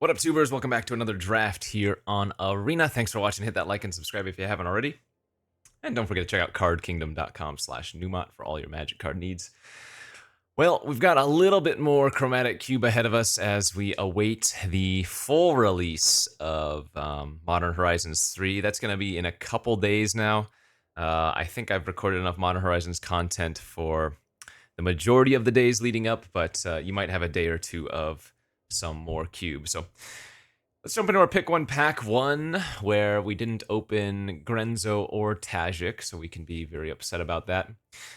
What up, tubers? Welcome back to another draft here on Arena. Thanks for watching. Hit that like and subscribe if you haven't already. And don't forget to check out cardkingdom.com/Numot for all your Magic card needs. Well, we've got a little bit more Chromatic Cube ahead of us as we await the full release of Modern Horizons 3. That's going to be in a couple days now. I think I've recorded enough Modern Horizons content for the majority of the days leading up, but you might have a day or two of some more cubes. So let's jump into our pick one, pack one, where we didn't open Grenzo or Tajik, so we can be very upset about that.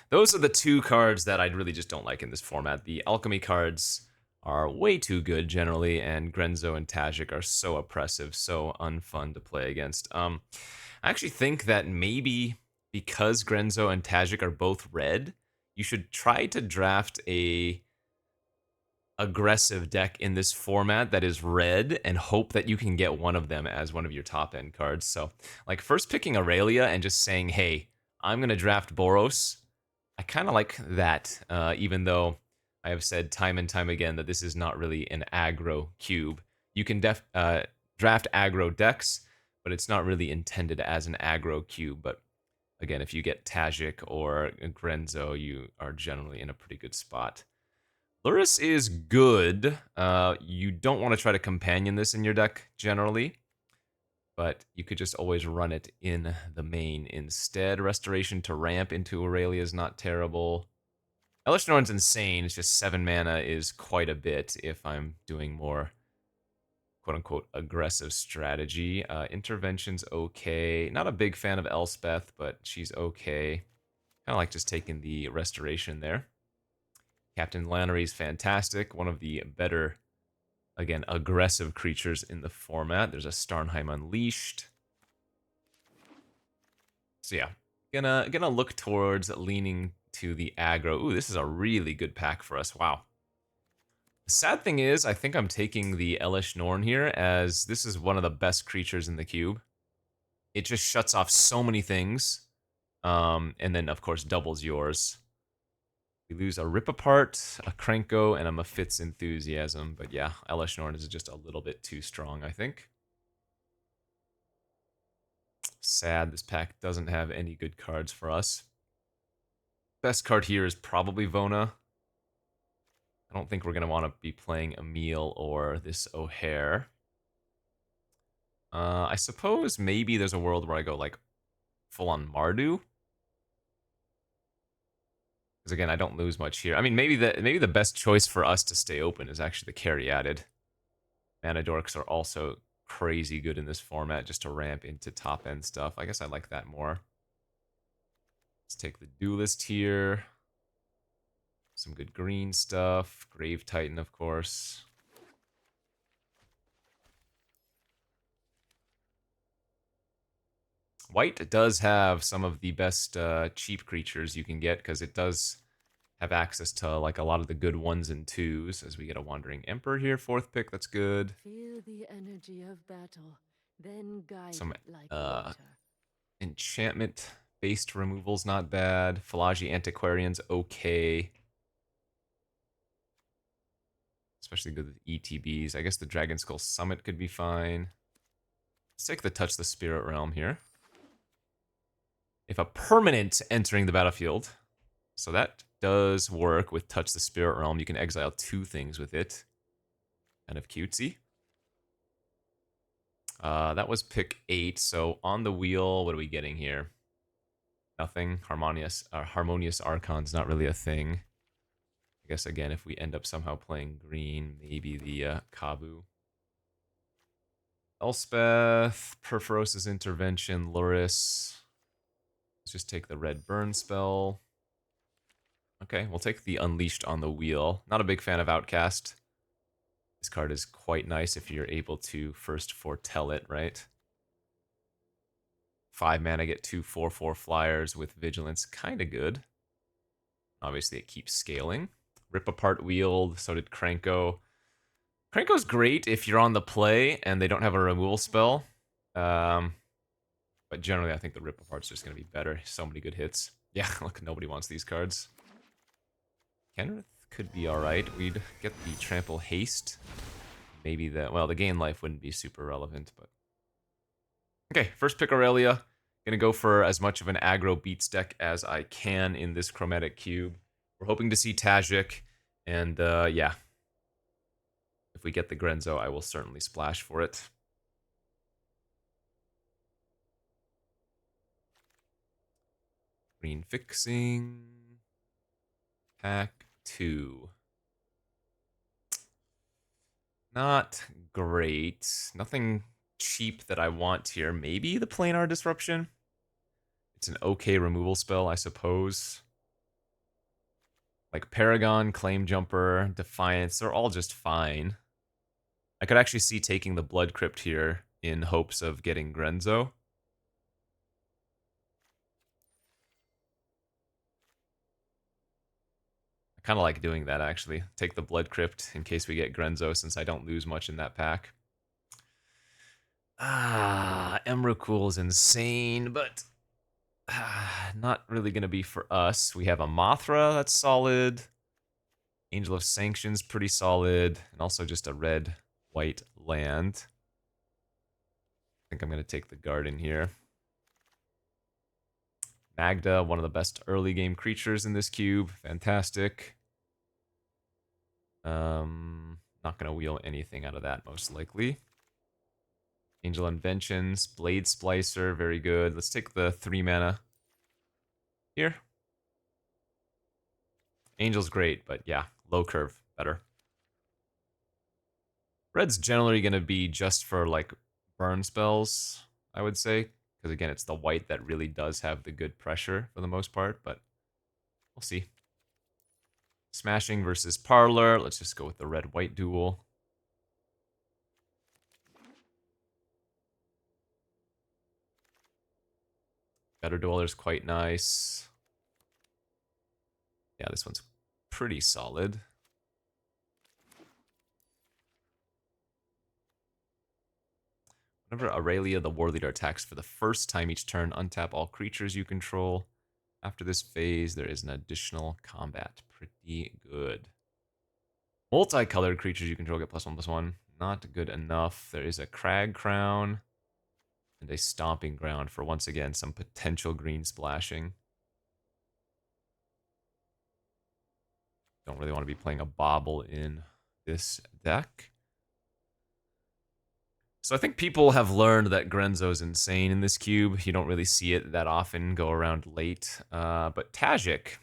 Those are the two cards that I really just don't like in this format. The Alchemy cards are way too good generally, and Grenzo and Tajik are so oppressive, so unfun to play against. I actually think that maybe because Grenzo and Tajik are both red, you should try to draft a aggressive deck in this format that is red and hope that you can get one of them as one of your top end cards. So like first picking Aurelia and just saying, hey, I'm going to draft Boros. I kind of like that, even though I have said time and time again that this is not really an aggro cube. You can draft aggro decks, but it's not really intended as an aggro cube. But again, if you get Tajik or Grenzo, you are generally in a pretty good spot. Luris is good. You don't want to try to companion this in your deck, generally. But you could just always run it in the main instead. Restoration to ramp into Aurelia is not terrible. Elesh Norn's insane. It's just 7 mana is quite a bit if I'm doing more quote-unquote aggressive strategy. Intervention's okay. Not a big fan of Elspeth, but she's okay. Kind of like just taking the restoration there. Captain Lannery's fantastic. One of the better, again, aggressive creatures in the format. There's a Starnheim Unleashed. So yeah, gonna look towards leaning to the aggro. Ooh, this is a really good pack for us. Wow. The sad thing is, I think I'm taking the Elesh Norn here, as this is one of the best creatures in the cube. It just shuts off so many things, and then of course doubles yours. We lose a Rip Apart, a Krenko, and a Mafit's Enthusiasm. But yeah, Elesh Norn is just a little bit too strong, I think. Sad, this pack doesn't have any good cards for us. Best card here is probably Vona. I don't think we're going to want to be playing Emil or this O'Hare. I suppose maybe there's a world where I go like full-on Mardu. Because again, I don't lose much here. I mean, maybe the best choice for us to stay open is actually the Caryatid. Mana Dorks are also crazy good in this format just to ramp into top-end stuff. I guess I like that more. Let's take the Duelist here. Some good green stuff. Grave Titan, of course. White does have some of the best cheap creatures you can get, because it does have access to like a lot of the good 1s and 2s, as we get a Wandering Emperor here, 4th pick, that's good. Feel the energy of battle, then guide Some it like water. enchantment-based removal's not bad. Philagi Antiquarian's okay. Especially good with ETBs. I guess the Dragon Skull Summit could be fine. Let's take the Touch the Spirit Realm here. If a permanent entering the battlefield, so that does work with Touch the Spirit Realm. You can exile 2 things with it. Kind of cutesy. That was pick 8, so on the wheel, what are we getting here? Nothing. Harmonious Archon's not really a thing. I guess, again, if we end up somehow playing green, maybe the Kabu. Elspeth, Perforos's Intervention, Luris. Let's just take the red burn spell. Okay, we'll take the Unleashed on the wheel. Not a big fan of Outcast. This card is quite nice if you're able to first foretell it, right? 5 mana, get 2 4/4 flyers with Vigilance. Kind of good. Obviously, it keeps scaling. Rip Apart Wield, so did Krenko. Krenko's great if you're on the play and they don't have a removal spell. But generally, I think the Rip Apart's just going to be better. So many good hits. Yeah, look, nobody wants these cards. Kenrith could be alright. We'd get the Trample Haste. maybe the gain life wouldn't be super relevant, but okay, first pick Aurelia. Gonna go for as much of an aggro beats deck as I can in this chromatic cube. We're hoping to see Tajik, and yeah, if we get the Grenzo, I will certainly splash for it. Green fixing. Pack 2. Not great. Nothing cheap that I want here. Maybe the Planar Disruption? It's an okay removal spell, I suppose. Like Paragon, Claim Jumper, Defiance, they're all just fine. I could actually see taking the Blood Crypt here in hopes of getting Grenzo. I kind of like doing that, actually. Take the Blood Crypt in case we get Grenzo, since I don't lose much in that pack. Emrakul is insane, but not really going to be for us. We have a Mothra that's solid. Angel of Sanctions, pretty solid. And also just a red-white land. I think I'm going to take the Garden here. Magda, one of the best early game creatures in this cube. Fantastic. Not going to wheel anything out of that, most likely. Angel Inventions, Blade Splicer, very good. Let's take the 3 mana here. Angel's great, but yeah, low curve, better. Red's generally going to be just for, like, burn spells, I would say. Because, again, it's the white that really does have the good pressure for the most part, but we'll see. Smashing versus Parlor. Let's just go with the red-white duel. Better Dweller's quite nice. Yeah, this one's pretty solid. Whenever Aurelia, the War Leader, attacks for the first time each turn, untap all creatures you control. After this phase, there is an additional combat. Pretty good. Multicolored creatures you control get +1/+1. Not good enough. There is a Crag Crown and a Stomping Ground for, once again, some potential green splashing. Don't really want to be playing a Bobble in this deck. So I think people have learned that Grenzo's insane in this cube. You don't really see it that often go around late. But Tajik,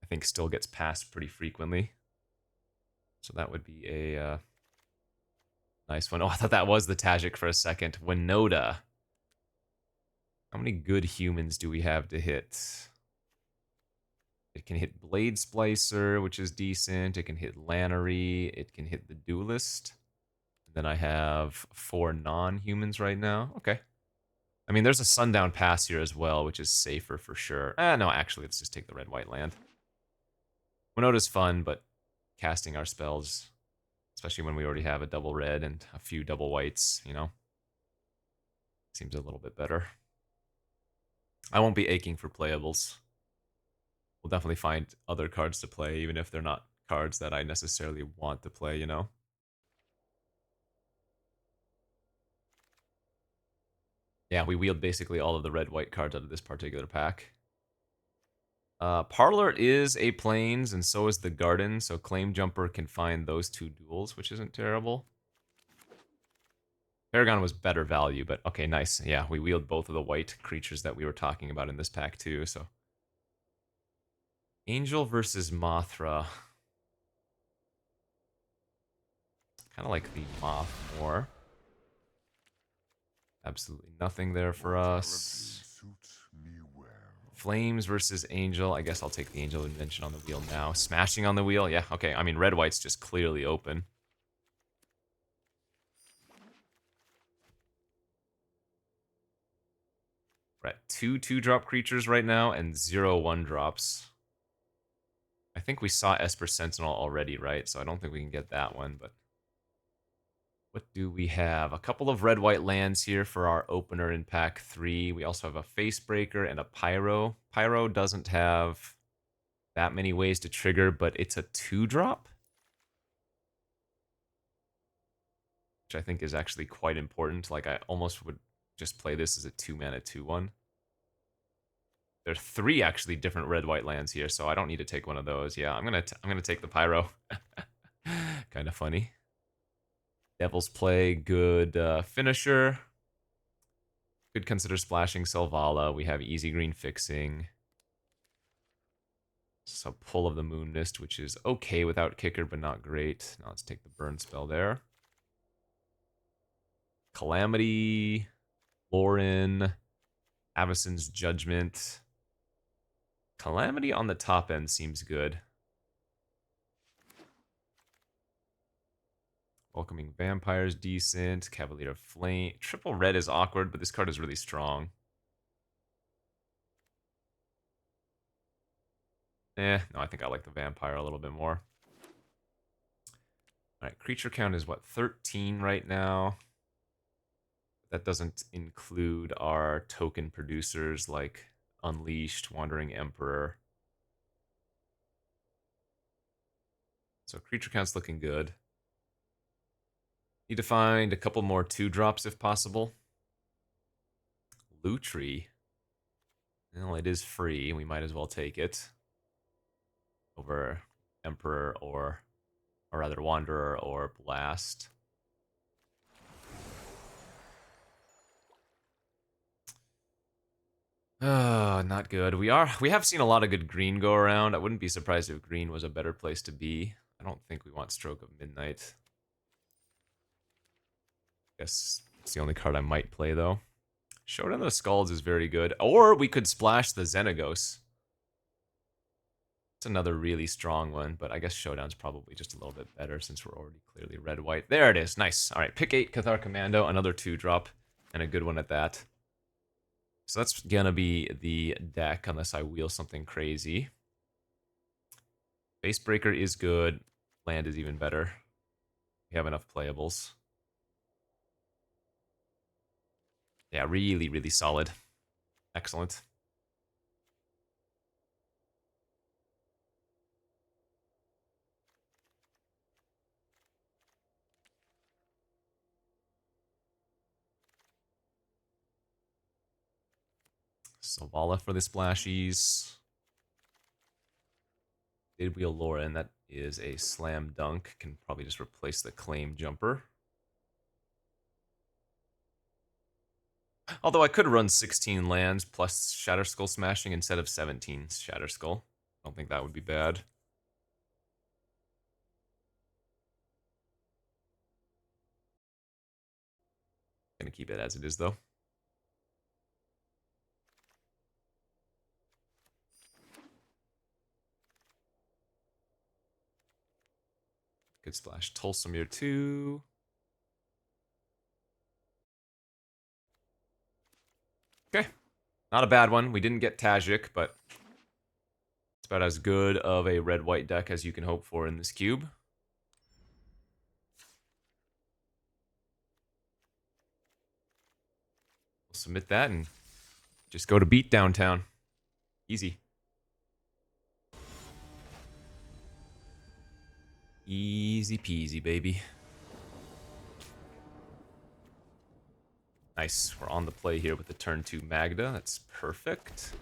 I think, still gets passed pretty frequently. So that would be a nice one. Oh, I thought that was the Tajik for a second. Winota. How many good humans do we have to hit? It can hit Blade Splicer, which is decent. It can hit Lannery. It can hit the Duelist. Then I have 4 non-humans right now. Okay. I mean, there's a Sundown Pass here as well, which is safer for sure. No, actually, let's just take the red-white land. Winota's fun, but casting our spells, especially when we already have a double red and a few double whites, you know, seems a little bit better. I won't be aching for playables. We'll definitely find other cards to play, even if they're not cards that I necessarily want to play, you know? Yeah, we wheeled basically all of the red-white cards out of this particular pack. Parlor is a Plains, and so is the Garden, so Claim Jumper can find those 2 duels, which isn't terrible. Paragon was better value, but okay, nice. Yeah, we wheeled both of the white creatures that we were talking about in this pack too, so. Angel versus Mothra. Kind of like the Moth more. Absolutely nothing there for us. Flames versus Angel. I guess I'll take the Angel Invention on the wheel now. Smashing on the wheel? Yeah, okay. I mean, red-white's just clearly open. We're at 2 2-drop creatures right now and 0 1-drops. I think we saw Esper Sentinel already, right? So I don't think we can get that one, but what do we have? A couple of red-white lands here for our opener in pack 3. We also have a Facebreaker and a Pyro. Pyro doesn't have that many ways to trigger, but it's a 2-drop? which I think is actually quite important. Like, I almost would just play this as a 2-mana 2/1. There are 3 actually different red-white lands here, so I don't need to take one of those. Yeah, I'm gonna take the Pyro. Kind of funny. Devil's Play, good finisher. Could consider splashing Selvala. We have easy green fixing. So Pull of the Moon Mist, which is okay without kicker, but not great. Now let's take the burn spell there. Calamity, Lauren, Avacyn's Judgment. Calamity on the top end seems good. Welcoming Vampire's decent. Cavalier of Flame. Triple red is awkward, but this card is really strong. No, I think I like the Vampire a little bit more. Alright, creature count is what, 13 right now? That doesn't include our token producers like Unleashed, Wandering Emperor. So creature count's looking good. Need to find a couple more 2-drops if possible. Lutri. Well, it is free. We might as well take it. Over Emperor or rather Wanderer or Blast. Oh, not good. We have seen a lot of good green go around. I wouldn't be surprised if green was a better place to be. I don't think we want Stroke of Midnight. Guess it's the only card I might play though. Showdown of the Skulls is very good. Or we could splash the Xenagos. It's another really strong one, but I guess Showdown's probably just a little bit better since we're already clearly red-white. There it is. Nice. All right, pick 8, Cathar Commando, another 2-drop, and a good one at that. So that's gonna be the deck, unless I wheel something crazy. Facebreaker is good. Land is even better. We have enough playables. Yeah, really, really solid. Excellent. Selvala for the splashies. Did wheel Laura, and that is a slam dunk. Can probably just replace the claim jumper. Although I could run 16 lands plus Shatter Skull Smashing instead of 17 Shatter Skull. I don't think that would be bad. Gonna keep it as it is though. Could splash Tulsamir too. Okay. Not a bad one. We didn't get Tajik, but it's about as good of a red-white deck as you can hope for in this cube. We'll submit that and just go to beat downtown. Easy. Easy peasy, baby. Nice. We're on the play here with the turn 2 Magda. That's perfect.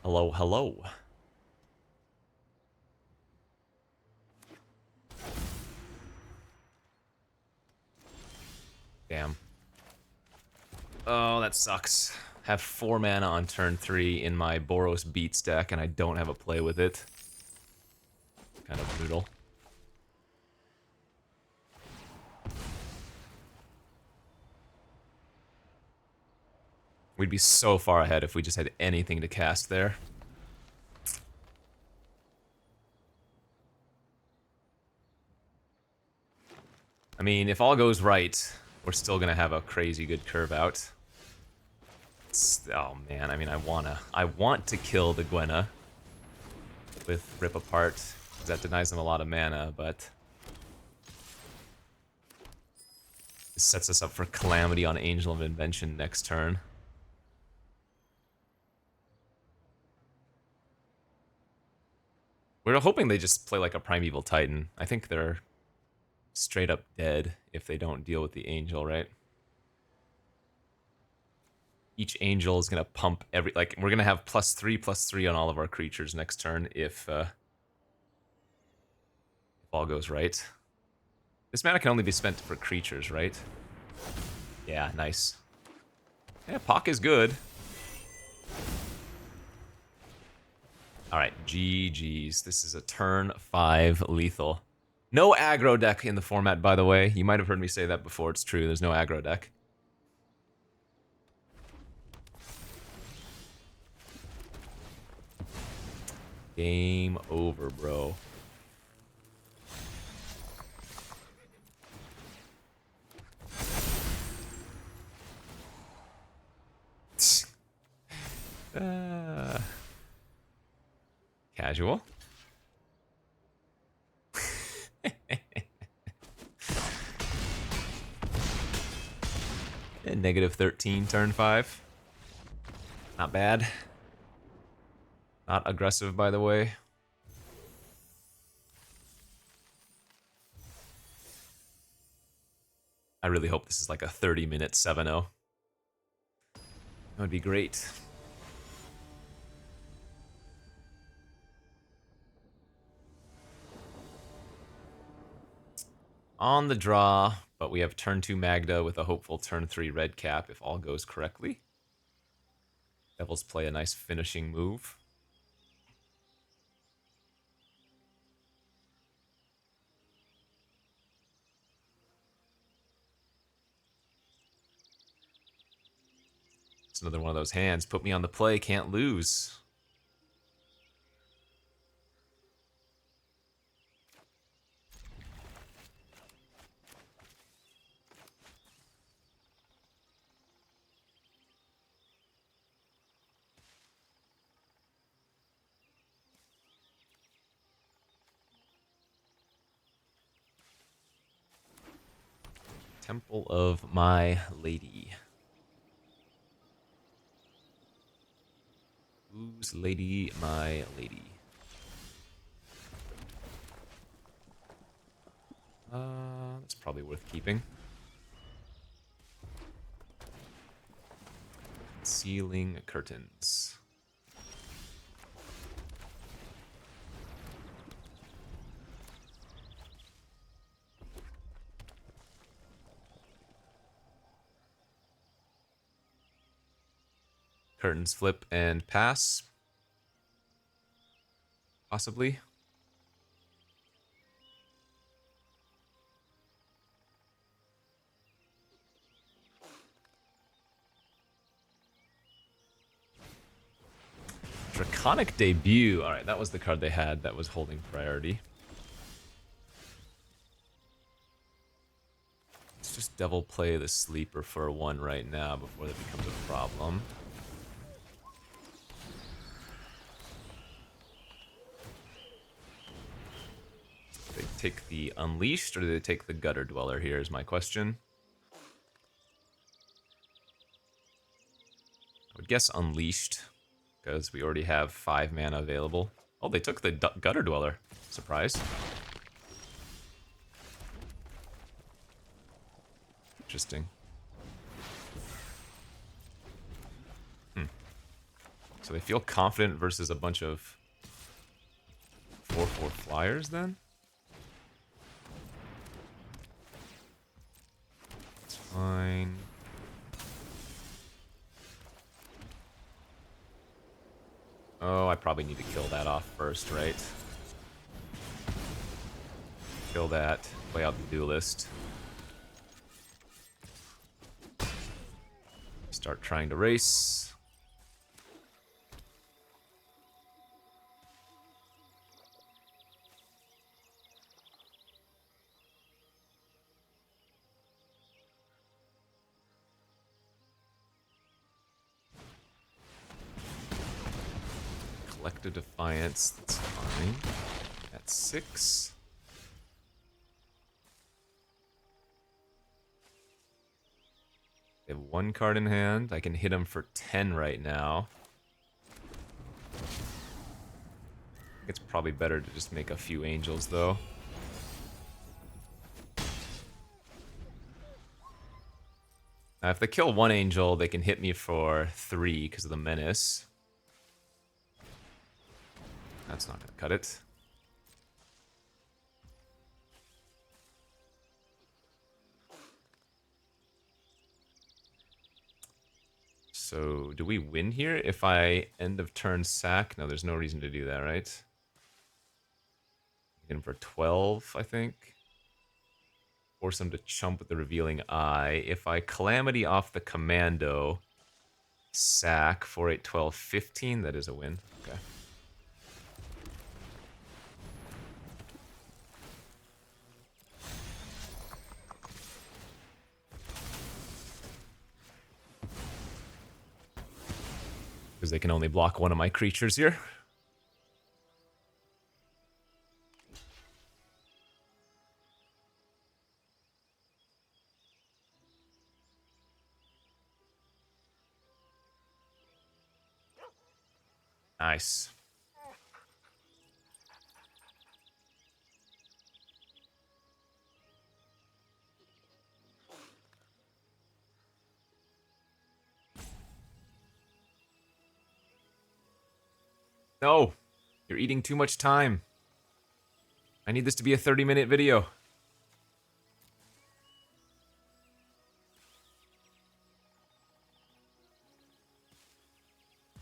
Hello, hello. Damn. Oh, that sucks. Have 4 mana on turn 3 in my Boros Beats deck, and I don't have a play with it. Kind of brutal. We'd be so far ahead if we just had anything to cast there. I mean, if all goes right, we're still gonna have a crazy good curve out. Oh man, I mean, I want to kill the Gwenna with Rip Apart, because that denies them a lot of mana, but this sets us up for Calamity on Angel of Invention next turn. We're hoping they just play like a Primeval Titan. I think they're straight up dead if they don't deal with the Angel, right? Each Angel is going to pump every... Like, we're going to have +3/+3 on all of our creatures next turn if all goes right. This mana can only be spent for creatures, right? Yeah, nice. Yeah, Pock is good. Alright, GG's. This is a turn 5 lethal. No aggro deck in the format, by the way. You might have heard me say that before. It's true, there's no aggro deck. Game over, bro. Casual. -13 turn 5. Not bad. Not aggressive, by the way. I really hope this is like a 30-minute 7-0. That would be great. On the draw, but we have turn 2 Magda with a hopeful turn 3 red cap if all goes correctly. Devils play a nice finishing move. It's another one of those hands. Put me on the play, can't lose. Temple of My Lady. Who's lady? My lady. That's probably worth keeping. Ceiling curtains. Curtains flip and pass. Possibly. Draconic Debut. Alright, that was the card they had that was holding priority. Let's just devil play the sleeper for 1 right now before that becomes a problem. Do they take the Unleashed or do they take the Gutter Dweller here is my question. I would guess Unleashed, because we already have 5 mana available. Oh, they took the Gutter Dweller. Surprise. Interesting. So they feel confident versus a bunch of 4/4 flyers then? It's fine. Oh, I probably need to kill that off first, right? Kill that, play out the Duelist. Start trying to race. Collective Defiance, that's fine. At 6. They have 1 card in hand. I can hit them for 10 right now. It's probably better to just make a few angels, though. Now, if they kill one angel, they can hit me for 3 because of the menace. That's not gonna cut it. So, do we win here if I end of turn sack? No, there's no reason to do that, right? Hit him for 12, I think. Force him to chump with the revealing eye. If I calamity off the commando, sack 4, 8, 12, 15, that is a win. Okay. Because they can only block one of my creatures here. Nice. No! You're eating too much time. I need this to be a 30-minute video.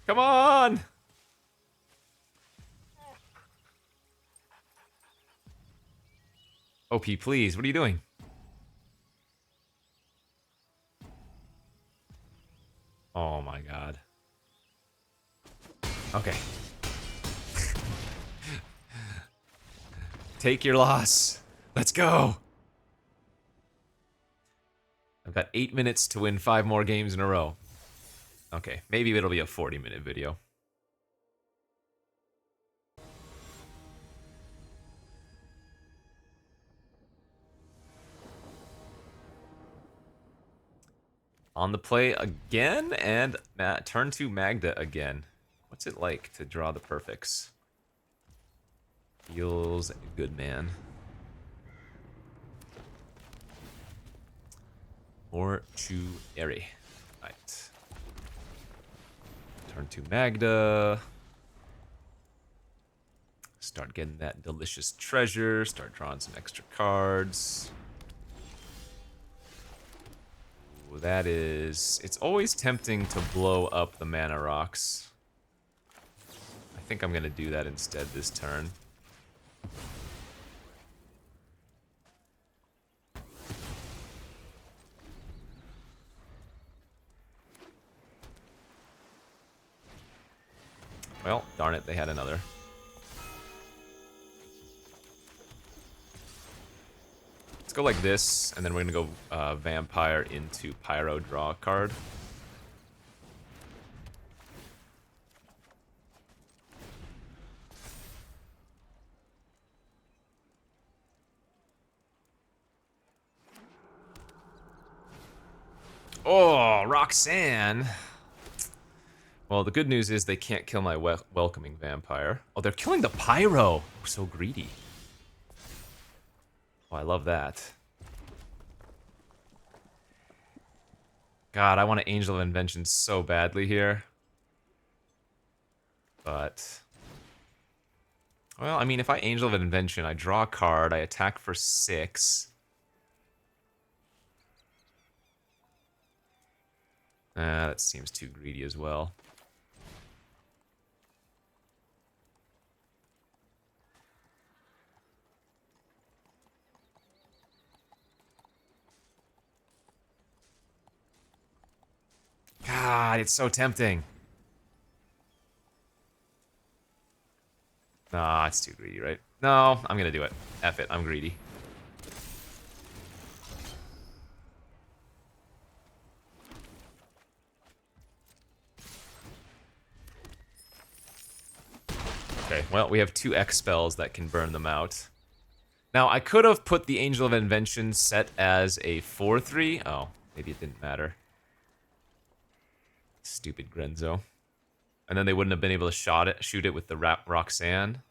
Come on! OP, please. What are you doing? Oh my god. Okay. Take your loss. Let's go. I've got 8 minutes to win 5 more games in a row. Okay, maybe it'll be a 40-minute video. On the play again, and turn to Magda again. What's it like to draw the perfects? Feels good, man. Mortuary. Right. Turn to Magda. Start getting that delicious treasure. Start drawing some extra cards. Ooh, that is... It's always tempting to blow up the mana rocks. I think I'm gonna do that instead this turn. Well, darn it, they had another. Let's go like this, and then we're gonna go Vampire into Pyro, draw a card. Oh, Roxanne! Well, the good news is they can't kill my welcoming vampire. Oh, they're killing the Pyro! So greedy. Oh, I love that. God, I want an Angel of Invention so badly here. But... Well, I mean, if I Angel of Invention, I draw a card, I attack for 6. That seems too greedy as well. God, it's so tempting. Nah, it's too greedy, right? No, I'm gonna do it. F it, I'm greedy. Okay, well, we have 2 X spells that can burn them out. Now, I could have put the Angel of Invention set as a 4/3. Oh, maybe it didn't matter. Stupid Grenzo. And then they wouldn't have been able to shoot it with the Roxanne.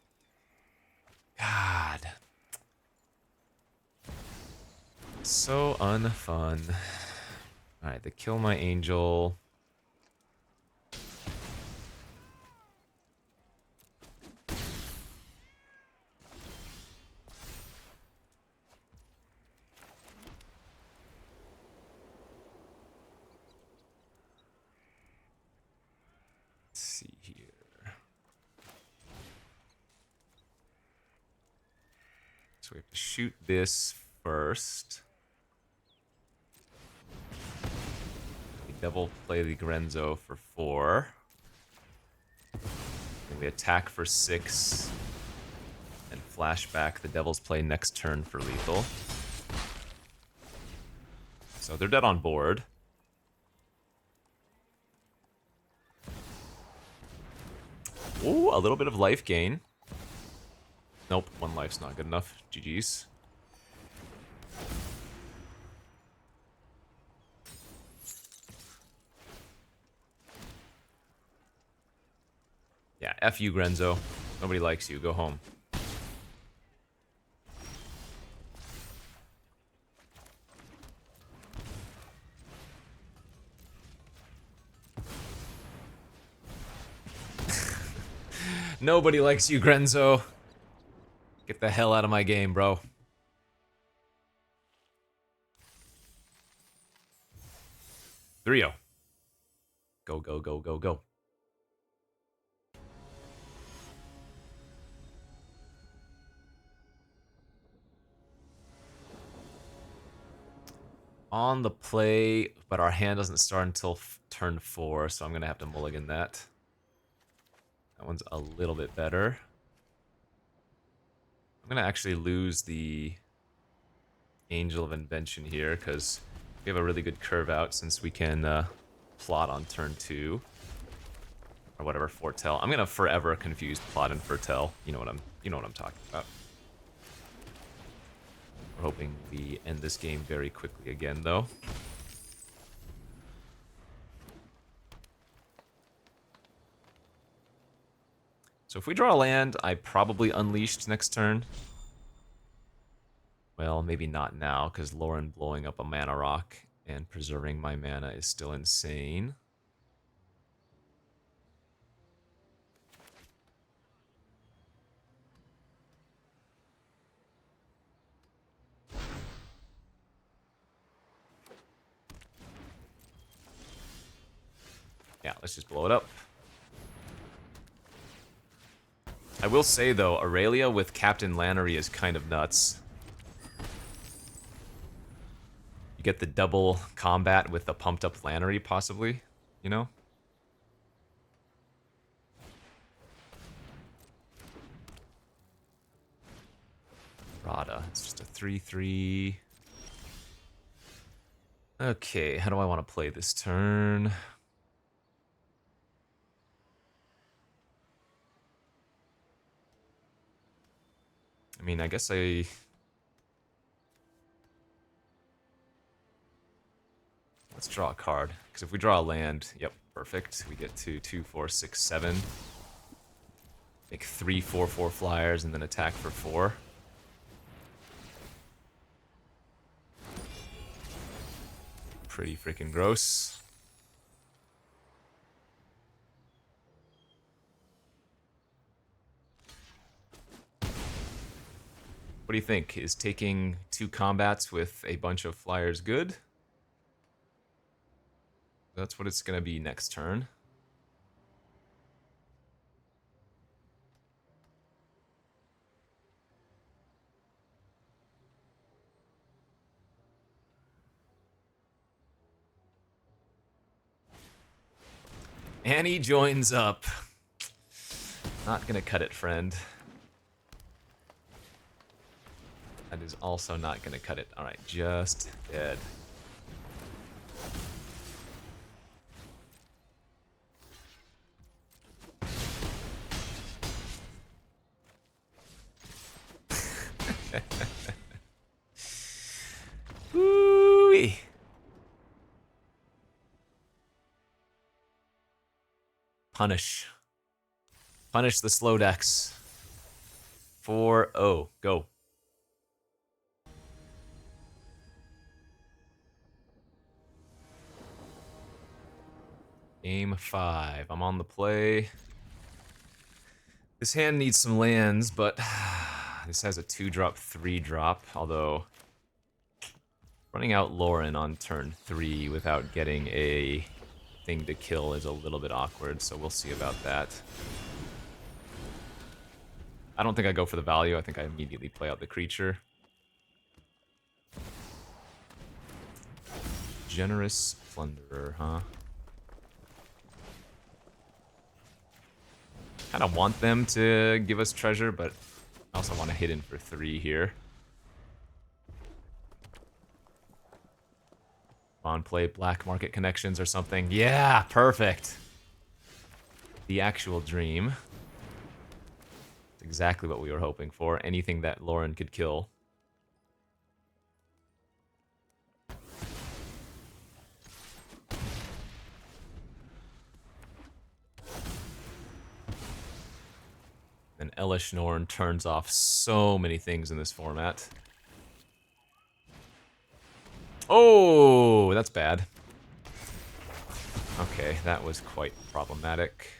God. So unfun. Alright, they kill my angel. Let's see here. So we have to shoot this first. We double play the Grenzo for 4. And we attack for 6. And flashback the Devil's Play next turn for lethal. So they're dead on board. Ooh, a little bit of life gain. Nope, 1 life's not good enough. GG's. Yeah, F you, Grenzo. Nobody likes you. Go home. Nobody likes you, Grenzo. Get the hell out of my game, bro. Three-0. Go, go, go, go, go. On the play, but our hand doesn't start until turn 4, so I'm gonna have to mulligan that. That one's a little bit better. I'm gonna actually lose the Angel of Invention here, because we have a really good curve out since we can plot on turn 2. Or whatever, foretell. I'm gonna forever confuse plot and foretell. You know what I'm talking about. We're hoping we end this game very quickly again, though. So if we draw a land, I probably Unleashed next turn. Well, maybe not now, because Lauren blowing up a mana rock and preserving my mana is still insane. Yeah, let's just blow it up. I will say, though, Aurelia with Captain Lannery is kind of nuts. You get the double combat with the pumped up Lannery, possibly, you know? Rada, it's just a 3/3. Okay, how do I want to play this turn? I mean, I guess let's draw a card. Because if we draw a land, yep, perfect. We get to 2, 4, 6, 7. Make 3 4/4 flyers and then attack for 4. Pretty freaking gross. What do you think? Is taking 2 combats with a bunch of flyers good? That's what it's gonna be next turn. Annie joins up. Not gonna cut it, friend. That is also not gonna cut it. Alright, just dead. Woo-wee. Punish. Punish the slow decks. 4-0. Go. Game 5. I'm on the play. This hand needs some lands, but this has a 2-drop, 3-drop, although running out Lauren on turn 3 without getting a thing to kill is a little bit awkward, so we'll see about that. I don't think I go for the value, I think I immediately play out the creature. Generous Plunderer, huh? Kind of want them to give us treasure, but I also want to hit in for 3 here. On, play black market connections or something. Yeah, perfect. The actual dream. It's exactly what we were hoping for. Anything that Lauren could kill. And Elish Norn turns off so many things in this format. Oh, that's bad. Okay, that was quite problematic.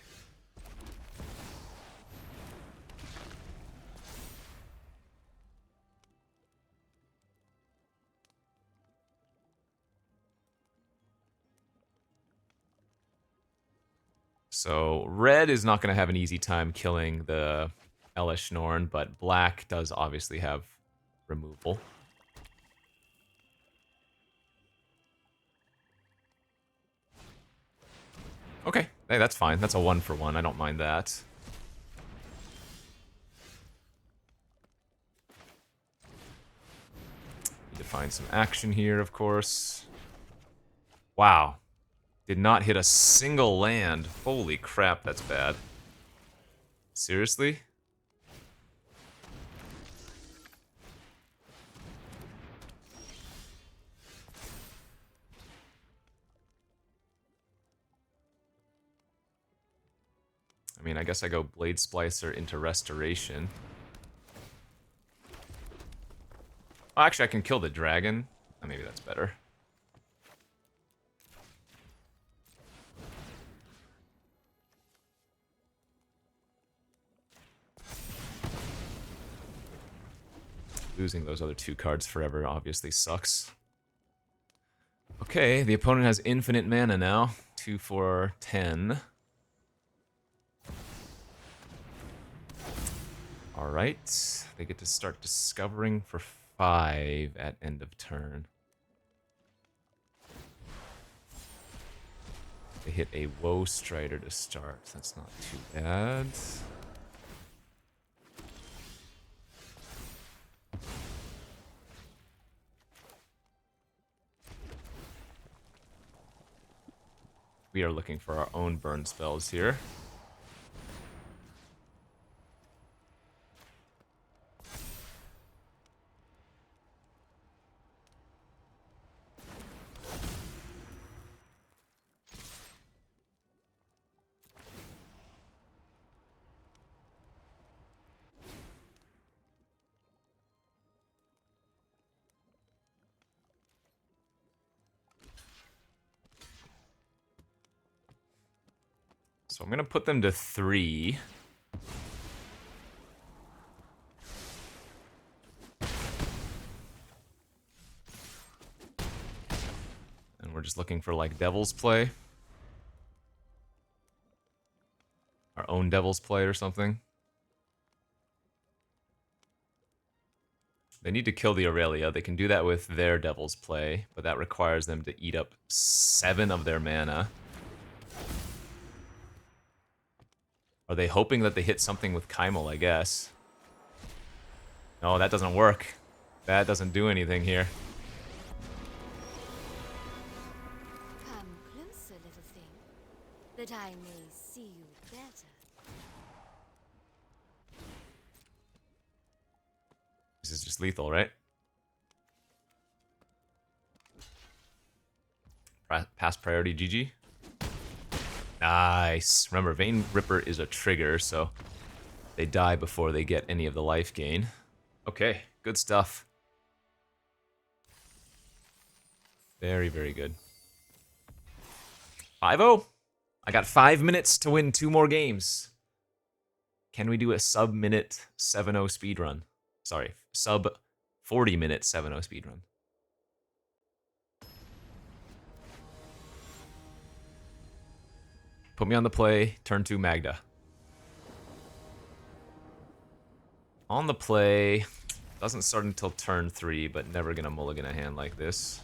So red is not going to have an easy time killing the Elish Norn, but black does obviously have removal. Okay, hey, that's fine. That's a 1-for-1. I don't mind that. Need to find some action here, of course. Wow. Did not hit a single land. Holy crap, that's bad. Seriously? I mean, I guess I go Blade Splicer into Restoration. Oh, actually, I can kill the dragon. Oh, maybe that's better. Losing those other 2 cards forever obviously sucks. Okay, the opponent has infinite mana now. 2 for 10. Alright, they get to start discovering for 5 at end of turn. They hit a Woe Strider to start. That's not too bad. We are looking for our own burn spells here. So I'm going to put them to 3. And we're just looking for, like, Devil's Play. Our own Devil's Play or something. They need to kill the Aurelia. They can do that with their Devil's Play, but that requires them to eat up 7 of their mana. Are they hoping that they hit something with Kymel, I guess? No, that doesn't work. That doesn't do anything here. Come closer, little thing, that I may see you better. This is just lethal, right? Pass priority GG. Nice. Remember, Vein Ripper is a trigger, so They die before they get any of the life gain. Okay, good stuff. Very, very good. 5-0. I got 5 minutes to win 2 more games. Can we do a sub-minute 7-0 speedrun? Sorry, sub-40-minute 7-0 speedrun. Put me on the play, turn 2 Magda. On the play, doesn't start until turn 3, but never gonna mulligan a hand like this.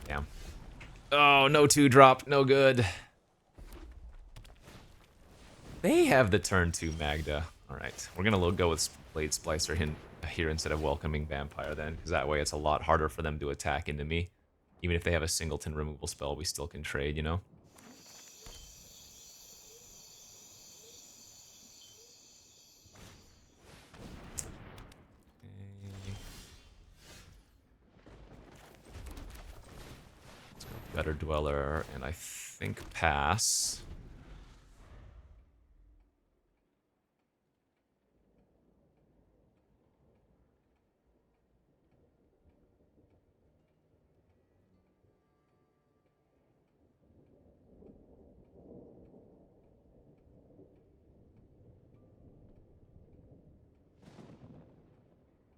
Damn. Oh, no 2-drop, no good. They have the turn 2 Magda. Alright, we're gonna go with Blade Splicer here instead of Welcoming Vampire then, because that way it's a lot harder for them to attack into me. Even if they have a singleton removal spell, we still can trade, you know? Let's go Better Dweller, and I think pass.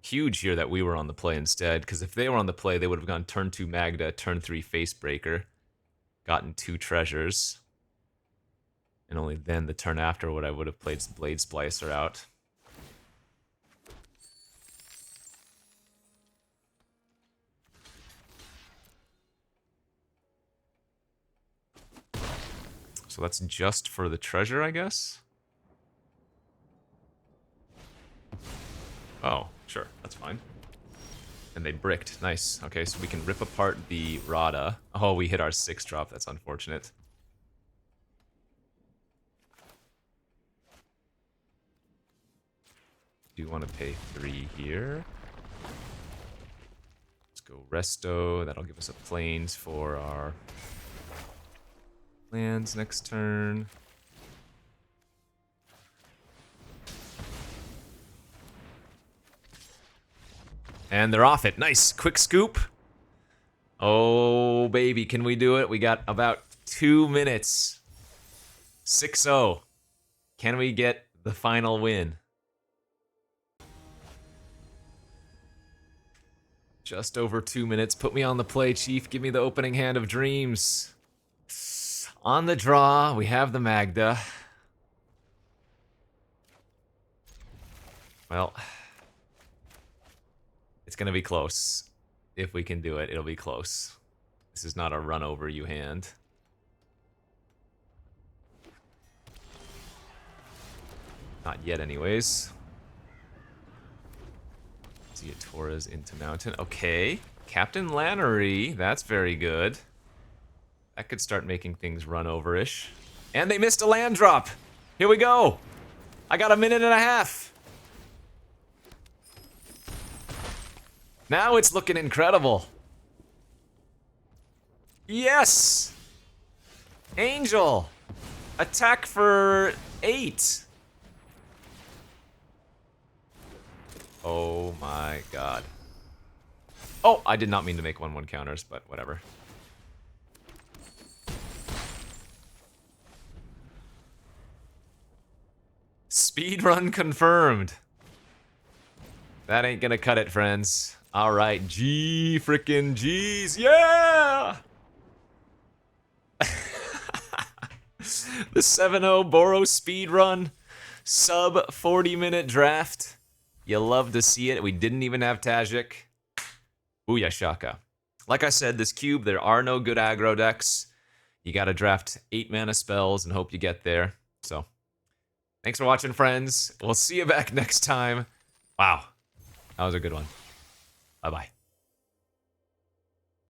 Huge here that we were on the play instead, because if they were on the play, they would have gone turn 2 Magda, turn 3 Facebreaker, gotten 2 treasures, and only then the turn after I would have played Blade Splicer out. So that's just for the treasure, I guess? Oh, sure, that's fine. And they bricked, nice. Okay, so we can rip apart the Rada. Oh, we hit our 6-drop, that's unfortunate. Do want to pay 3 here. Let's go Resto, that'll give us a plains for our lands next turn. And they're off it. Nice. Quick scoop. Oh, baby. Can we do it? We got about 2 minutes. 6-0. Can we get the final win? Just over 2 minutes. Put me on the play, Chief. Give me the opening hand of dreams. On the draw, we have the Magda. Well, it's gonna be close. If we can do it, it'll be close. This is not a run over you hand. Not yet, anyways. See a Torres into Mountain. Okay. Captain Lannery. That's very good. That could start making things run over-ish. And they missed a land drop. Here we go. I got a minute and a half. Now it's looking incredible. Yes! Angel! Attack for 8. Oh my god. Oh, I did not mean to make 1/1 counters, but whatever. Speedrun confirmed. That ain't gonna cut it, friends. Alright, G frickin' G's, yeah! The 7-0 Boros speedrun, sub 40-minute draft. You love to see it. We didn't even have Tajik. Booyah shaka. Like I said, this cube, there are no good aggro decks. You gotta draft 8 mana spells and hope you get there. So, thanks for watching, friends. We'll see you back next time. Wow, that was a good one. Bye-bye.